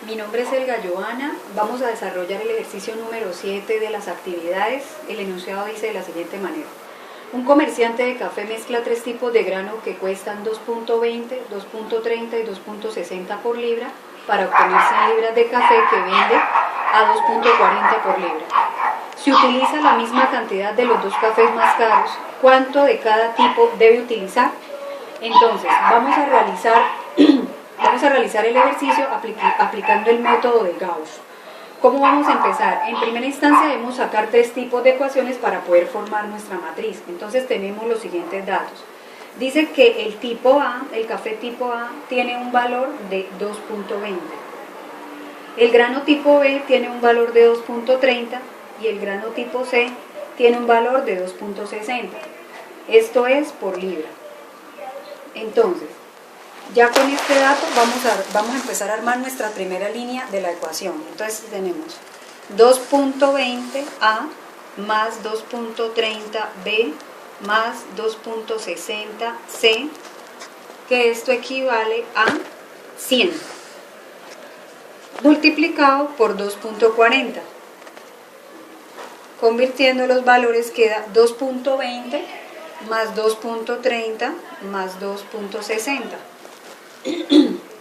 Mi nombre es Elga Joana. Vamos a desarrollar el ejercicio número 7 de las actividades. El enunciado dice de la siguiente manera. Un comerciante de café mezcla tres tipos de grano que cuestan 2.20, 2.30 y 2.60 por libra para obtener 100 libras de café que vende a 2.40 por libra. Si utiliza la misma cantidad de los dos cafés más caros, ¿cuánto de cada tipo debe utilizar? Entonces, vamos a realizar el ejercicio aplicando el método de Gauss. ¿Cómo vamos a empezar? En primera instancia debemos sacar tres tipos de ecuaciones para poder formar nuestra matriz. Entonces tenemos los siguientes datos. Dice que el tipo A, el café tipo A, tiene un valor de 2.20. El grano tipo B tiene un valor de 2.30 y el grano tipo C tiene un valor de 2.60. Esto es por libra. Entonces, ya con este dato vamos a empezar a armar nuestra primera línea de la ecuación. Entonces tenemos 2.20A más 2.30B más 2.60C, que esto equivale a 100, multiplicado por 2.40. Convirtiendo los valores queda 2.20 más 2.30 más 2.60.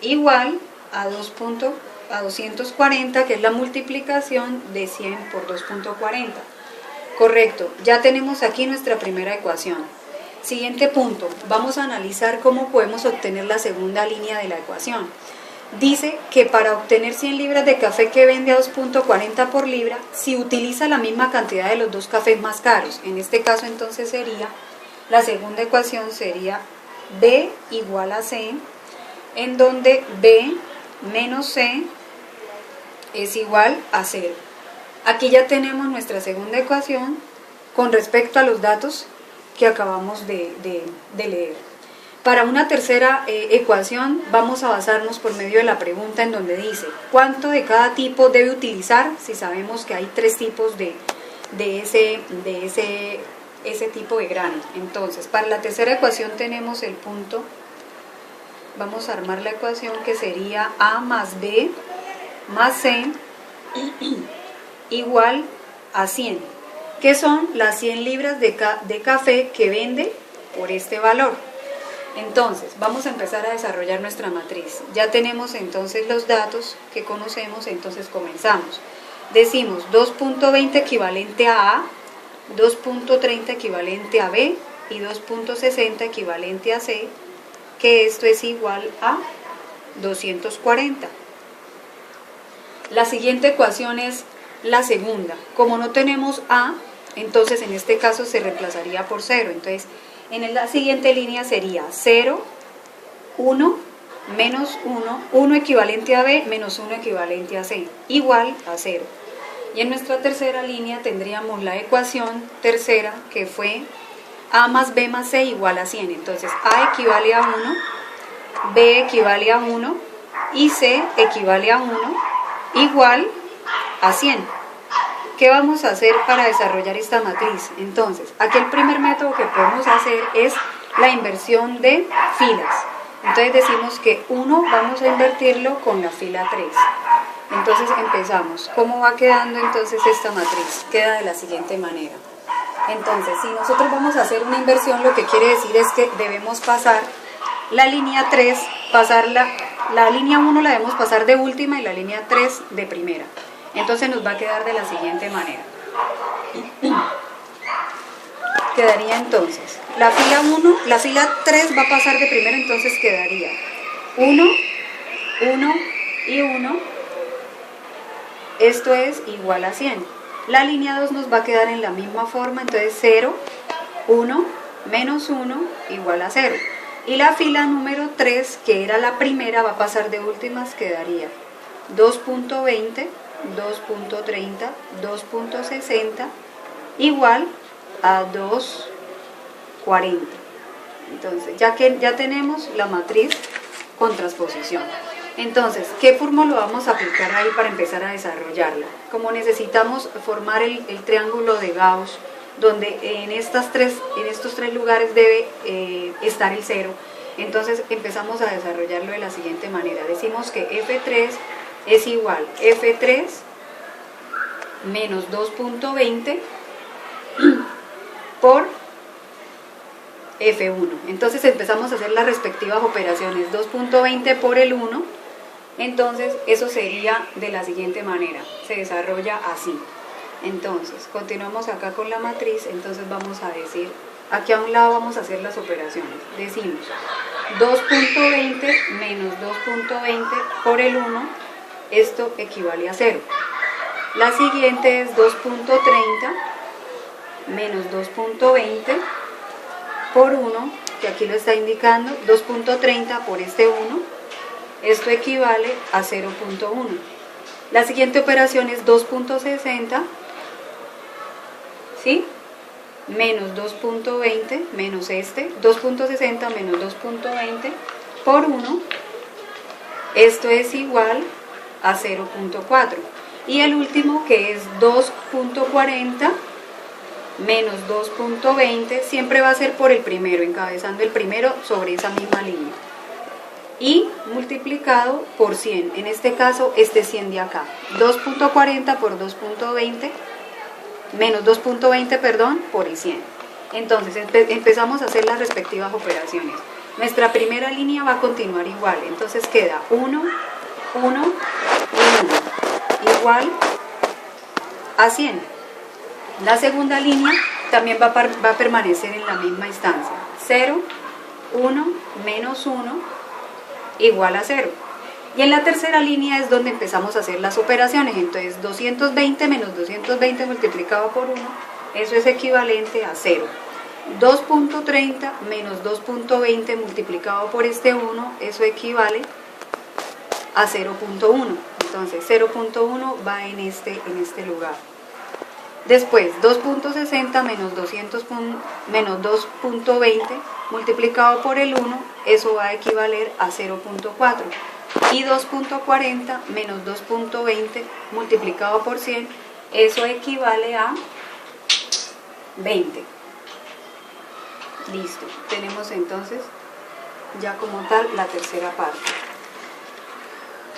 igual a 240, que es la multiplicación de 100 por 2.40. Correcto, ya tenemos aquí nuestra primera ecuación. Siguiente punto, vamos a analizar cómo podemos obtener la segunda línea de la ecuación. Dice que para obtener 100 libras de café que vende a 2.40 por libra, si utiliza la misma cantidad de los dos cafés más caros, en este caso entonces sería, la segunda ecuación sería B igual a C, en donde B menos C es igual a 0. Aquí ya tenemos nuestra segunda ecuación con respecto a los datos que acabamos de leer. Para una tercera ecuación vamos a basarnos por medio de la pregunta en donde dice ¿cuánto de cada tipo debe utilizar? Si sabemos que hay tres tipos de ese tipo de grano. Entonces, para la tercera ecuación tenemos el punto. Vamos a armar la ecuación que sería A más B más C igual a 100, que son las 100 libras de café que vende por este valor. Entonces, vamos a empezar a desarrollar nuestra matriz. Ya tenemos entonces los datos que conocemos, entonces comenzamos. Decimos 2.20 equivalente a A, 2.30 equivalente a B y 2.60 equivalente a C, que esto es igual a 240. La siguiente ecuación es la segunda. Como no tenemos A, entonces en este caso se reemplazaría por 0. Entonces, en la siguiente línea sería 0, 1, menos 1, 1 equivalente a B, menos 1 equivalente a C, igual a 0. Y en nuestra tercera línea tendríamos la ecuación tercera, que fue A más B más C igual a 100. Entonces A equivale a 1, B equivale a 1 y C equivale a 1 igual a 100. ¿Qué vamos a hacer para desarrollar esta matriz? Entonces, aquí el primer método que podemos hacer es la inversión de filas. Entonces decimos que 1 vamos a invertirlo con la fila 3. Entonces empezamos. ¿Cómo va quedando entonces esta matriz? Queda de la siguiente manera. Entonces, si nosotros vamos a hacer una inversión, lo que quiere decir es que debemos pasar la línea 3, la línea 1 la debemos pasar de última y la línea 3 de primera. Entonces nos va a quedar de la siguiente manera. Quedaría entonces, la fila 3 va a pasar de primera, entonces quedaría 1, 1 y 1. Esto es igual a 100. La línea 2 nos va a quedar en la misma forma, entonces 0, 1, menos 1, igual a 0. Y la fila número 3, que era la primera, va a pasar de últimas, quedaría 2.20, 2.30, 2.60, igual a 2.40. Entonces, ya tenemos la matriz con transposición. Entonces, ¿qué fórmula vamos a aplicar ahí para empezar a desarrollarla? Como necesitamos formar el triángulo de Gauss, donde en estos tres lugares debe estar el 0, entonces empezamos a desarrollarlo de la siguiente manera. Decimos que F3 es igual F3 menos 2.20 por F1. Entonces empezamos a hacer las respectivas operaciones. 2.20 por el 1, entonces eso sería de la siguiente manera, se desarrolla así. Entonces continuamos acá con la matriz. Entonces vamos a decir, aquí a un lado vamos a hacer las operaciones. Decimos 2.20 menos 2.20 por el 1, esto equivale a 0. La siguiente es 2.30 menos 2.20 por 1, que aquí lo está indicando, 2.30 por este 1, esto equivale a 0.1. La siguiente operación es 2.60, ¿sí? Menos 2.20 menos este, 2.60 menos 2.20 por 1, esto es igual a 0.4. Y el último, que es 2.40 menos 2.20, siempre va a ser por el primero, encabezando el primero sobre esa misma línea, y multiplicado por 100, en este caso este 100 de acá, 2.40 por 2.20 menos 2.20, perdón, por el 100. Entonces empezamos a hacer las respectivas operaciones. Nuestra primera línea va a continuar igual, entonces queda 1, 1 y 1, igual a 100. La segunda línea también va a permanecer en la misma instancia, 0, 1, menos 1, igual a 0. Y en la tercera línea es donde empezamos a hacer las operaciones. Entonces 220 menos 220 multiplicado por 1, eso es equivalente a 0. 2.30 menos 2.20 multiplicado por este 1, eso equivale a 0.1. Entonces 0.1 va en este lugar. Después 2.60 menos 2.20 multiplicado por el 1, eso va a equivaler a 0.4. Y 2.40 menos 2.20 multiplicado por 100, eso equivale a 20. Listo, tenemos entonces ya como tal la tercera parte.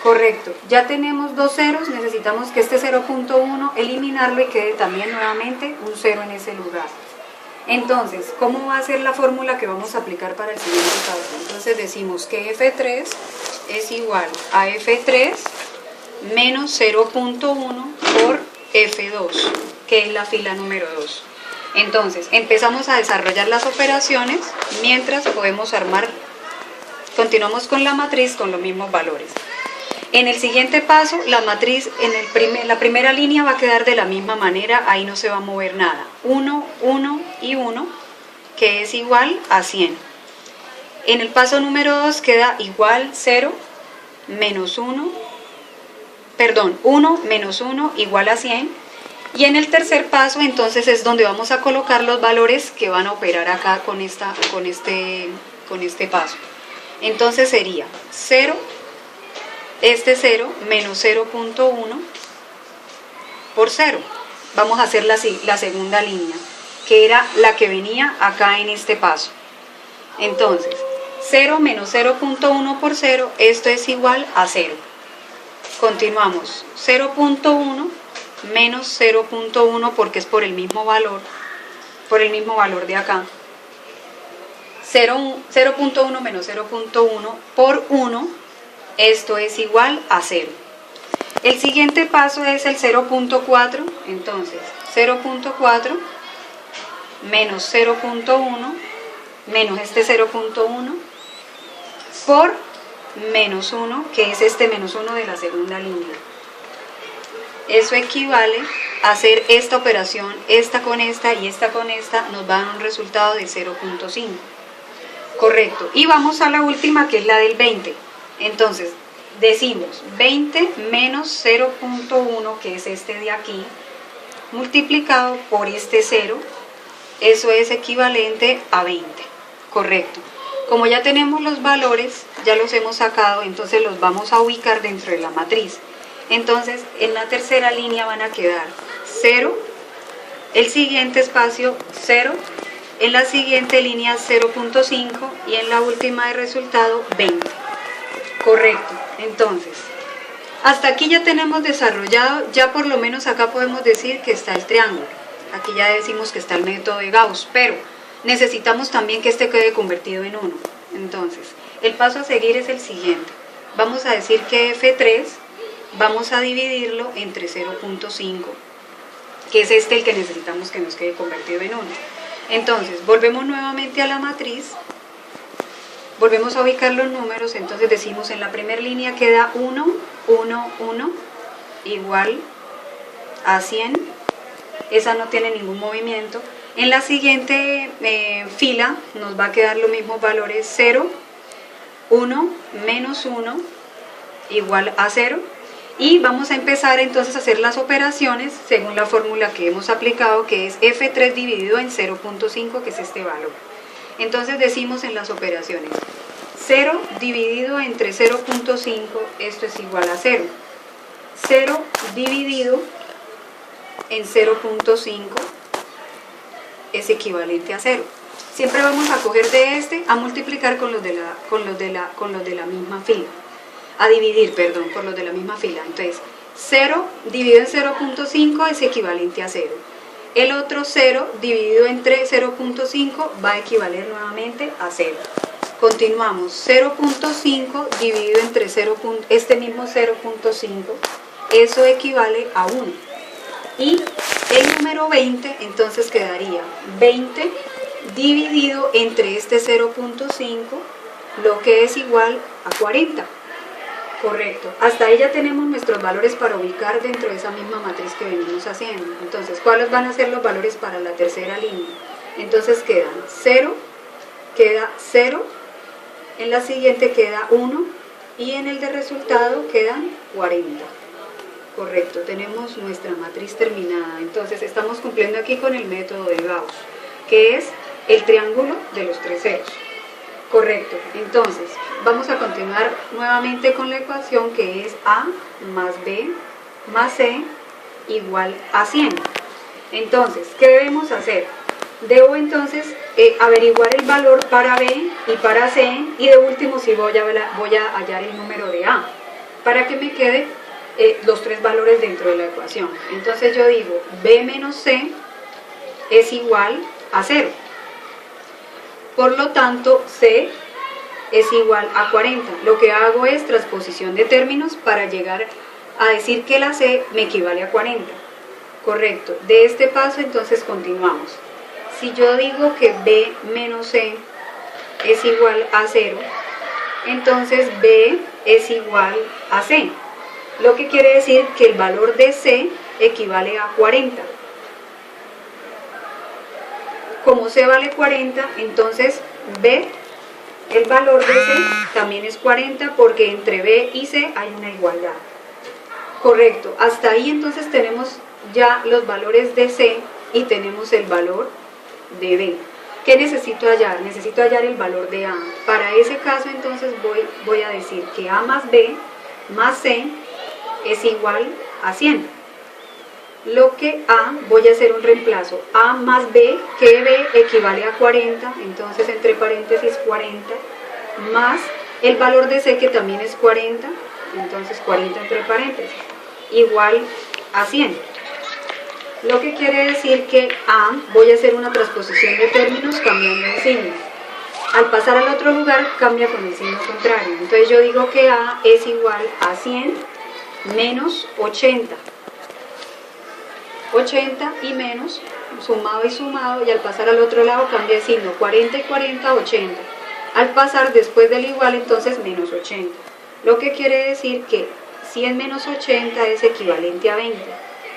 Correcto, ya tenemos dos ceros, necesitamos que este 0.1 eliminarlo y quede también nuevamente un 0 en ese lugar. Entonces, ¿cómo va a ser la fórmula que vamos a aplicar para el siguiente caso? Entonces decimos que F3 es igual a F3 menos 0.1 por F2, que es la fila número 2. Entonces, empezamos a desarrollar las operaciones mientras podemos armar, continuamos con la matriz con los mismos valores. En el siguiente paso, la matriz en la primera línea va a quedar de la misma manera, ahí no se va a mover nada. 1, 1 y 1, que es igual a 100. En el paso número 2 queda igual 0, menos 1, perdón, 1 menos 1 igual a 100. Y en el tercer paso, entonces, es donde vamos a colocar los valores que van a operar acá con este paso. Entonces sería 0, este 0 menos 0.1 por 0. Vamos a hacer la segunda línea, que era la que venía acá en este paso. Entonces, 0 menos 0.1 por 0, esto es igual a 0. Continuamos, 0.1 menos 0.1 porque es por el mismo valor de acá. 0.1 menos 0.1 por 1, esto es igual a 0. El siguiente paso es el 0.4, entonces 0.4 menos 0.1 menos este 0.1 por menos 1, que es este menos 1 de la segunda línea. Eso equivale a hacer esta operación, esta con esta y esta con esta, nos va a dar un resultado de 0.5. Correcto. Y vamos a la última, que es la del 20. Entonces, decimos 20 menos 0.1, que es este de aquí, multiplicado por este 0, eso es equivalente a 20. Correcto. Como ya tenemos los valores, ya los hemos sacado, entonces los vamos a ubicar dentro de la matriz. Entonces, en la tercera línea van a quedar 0, el siguiente espacio 0, en la siguiente línea 0.5 y en la última de resultado 20. Correcto. Entonces, Hasta aquí ya tenemos desarrollado, ya por lo menos acá podemos decir que está el triángulo. Aquí ya decimos que está el método de Gauss, pero necesitamos también que este quede convertido en 1. Entonces, el paso a seguir es el siguiente. Vamos a decir que F3 vamos a dividirlo entre 0.5, que es este el que necesitamos que nos quede convertido en 1. Entonces, volvemos nuevamente a la matriz, volvemos a ubicar los números, entonces decimos en la primera línea queda 1, 1, 1, igual a 100, esa no tiene ningún movimiento. En la siguiente fila nos va a quedar los mismos valores, 0, 1, menos 1, igual a 0, y vamos a empezar entonces a hacer las operaciones según la fórmula que hemos aplicado, que es F3 dividido en 0.5, que es este valor. Entonces decimos en las operaciones, 0 dividido entre 0.5, esto es igual a 0. 0 dividido en 0.5 es equivalente a 0. Siempre vamos a coger de este a multiplicar con los de la misma fila. A dividir, perdón, por los de la misma fila. Entonces, 0 dividido en 0.5 es equivalente a 0. El otro 0 dividido entre 0.5 va a equivaler nuevamente a 0. Continuamos, 0.5 dividido entre 0. Este mismo 0.5, eso equivale a 1. Y el número 20 entonces quedaría 20 dividido entre este 0.5, lo que es igual a 40. Correcto, hasta ahí ya tenemos nuestros valores para ubicar dentro de esa misma matriz que venimos haciendo. Entonces, ¿cuáles van a ser los valores para la tercera línea? Entonces quedan 0, queda 0, en la siguiente queda 1 y en el de resultado quedan 40. Correcto, tenemos nuestra matriz terminada. Entonces estamos cumpliendo aquí con el método de Gauss, que es el triángulo de los tres ceros. Correcto, entonces vamos a continuar nuevamente con la ecuación que es A más B más C igual a 100. Entonces, ¿qué debemos hacer? Debo entonces averiguar el valor para B y para C, y de último sí voy a hallar el número de A, para que me quede los tres valores dentro de la ecuación. Entonces yo digo B menos C es igual a 0. Por lo tanto, C es igual a 40. Lo que hago es transposición de términos para llegar a decir que la C me equivale a 40. Correcto. De este paso entonces continuamos. Si yo digo que B menos C es igual a 0, entonces B es igual a C. Lo que quiere decir que el valor de C equivale a 40. Como C vale 40, entonces B, el valor de C también es 40, porque entre B y C hay una igualdad. Correcto, hasta ahí entonces tenemos ya los valores de C y tenemos el valor de B. ¿Qué necesito hallar? Necesito hallar el valor de A. Para ese caso entonces voy a decir que A más B más C es igual a 100. Lo que A, voy a hacer un reemplazo, A más B, que B equivale a 40, entonces entre paréntesis 40, más el valor de C, que también es 40, entonces 40 entre paréntesis, igual a 100. Lo que quiere decir que A, voy a hacer una transposición de términos cambiando el signo. Al pasar al otro lugar cambia con el signo contrario, entonces yo digo que A es igual a 100 menos 80. 80 y menos, sumado y sumado, y al pasar al otro lado cambia el signo, 40 y 40, 80. Al pasar después del igual, entonces menos 80. Lo que quiere decir que 100 menos 80 es equivalente a 20.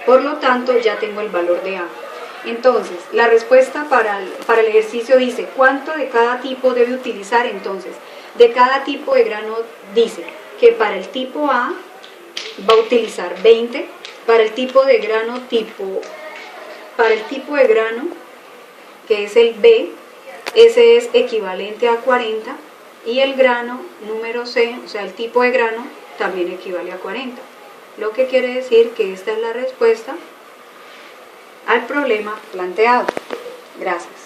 Por lo tanto, ya tengo el valor de A. Entonces, la respuesta para el ejercicio dice, ¿cuánto de cada tipo debe utilizar? Entonces, de cada tipo de grano dice que para el tipo A va a utilizar 20, para el tipo de grano que es el B, ese es equivalente a 40, y el grano número C, o sea el tipo de grano, también equivale a 40. Lo que quiere decir que esta es la respuesta al problema planteado. Gracias.